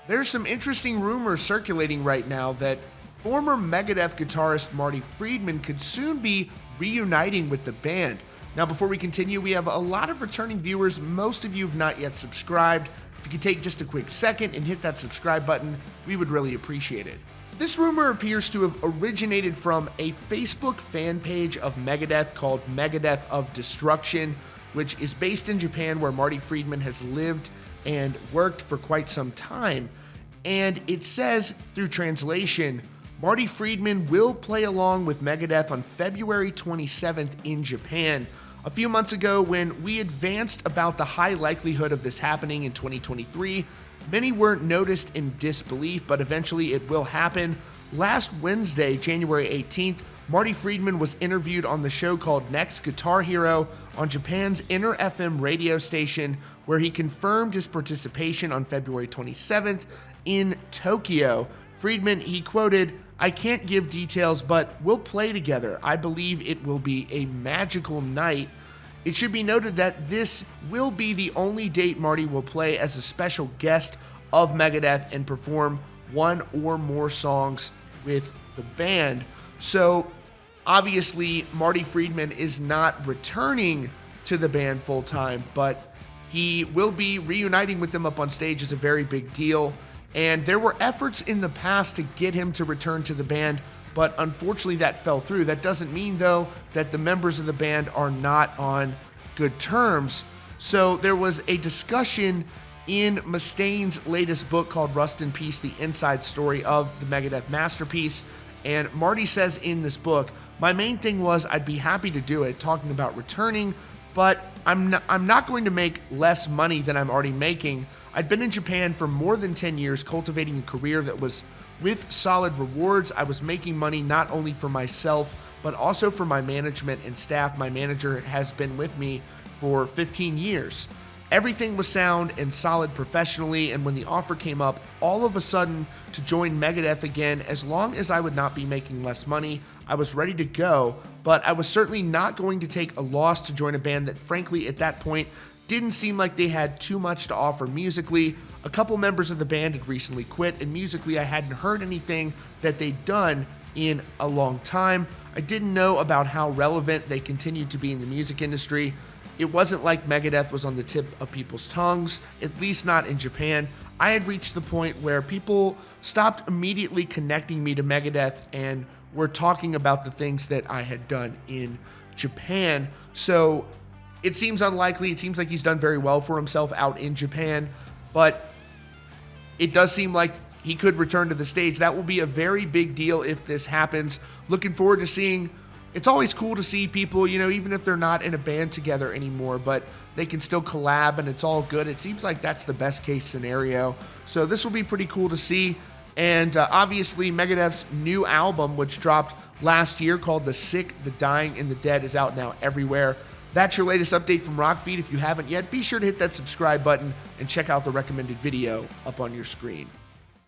There's some interesting rumors circulating right now that former Megadeth guitarist Marty Friedman could soon be reuniting with the band. Now, before we continue, we have a lot of returning viewers. Most of you have not yet subscribed. If you could take just a quick second and hit that subscribe button, we would really appreciate it. This rumor appears to have originated from a Facebook fan page of Megadeth called Megadeth of Destruction, which is based in Japan, where Marty Friedman has lived and worked for quite some time. And it says, through translation, Marty Friedman will play along with Megadeth on February 27th in Japan. A few months ago, when we advanced about the high likelihood of this happening in 2023, many weren't noticed in disbelief, but eventually it will happen. Last Wednesday, January 18th, Marty Friedman was interviewed on the show called Next Guitar Hero on Japan's Inner FM radio station, where he confirmed his participation on February 27th in Tokyo. Friedman, he quoted, "I can't give details, but we'll play together. I believe it will be a magical night." It should be noted that this will be the only date Marty will play as a special guest of Megadeth and perform one or more songs with the band. So, obviously, Marty Friedman is not returning to the band full-time, but he will be reuniting with them up on stage is a very big deal. And there were efforts in the past to get him to return to the band, but unfortunately that fell through. That doesn't mean, though, that the members of the band are not on good terms. So there was a discussion in Mustaine's latest book called Rust in Peace, the inside story of the Megadeth masterpiece. And Marty says in this book, "My main thing was I'd be happy to do it," talking about returning, but I'm not going to make less money than I'm already making. I'd been in Japan for more than 10 years, cultivating a career that was with solid rewards. I was making money not only for myself, but also for my management and staff. My manager has been with me for 15 years. Everything was sound and solid professionally, and when the offer came up, all of a sudden, to join Megadeth again, as long as I would not be making less money, I was ready to go, but I was certainly not going to take a loss to join a band that, frankly, at that point, didn't seem like they had too much to offer musically. A couple members of the band had recently quit, and musically I hadn't heard anything that they'd done in a long time. I didn't know about how relevant they continued to be in the music industry. It wasn't like Megadeth was on the tip of people's tongues, at least not in Japan. I had reached the point where people stopped immediately connecting me to Megadeth and were talking about the things that I had done in Japan. So it seems unlikely. It seems like he's done very well for himself out in Japan, but it does seem like he could return to the stage. That will be a very big deal if this happens. Looking forward to seeing. It's always cool to see people, even if they're not in a band together anymore, but they can still collab and it's all good. It seems like that's the best case scenario. So this will be pretty cool to see. And obviously Megadeth's new album, which dropped last year called The Sick, The Dying, and The Dead, is out now everywhere. That's your latest update from Rockfeed. If you haven't yet, be sure to hit that subscribe button and check out the recommended video up on your screen.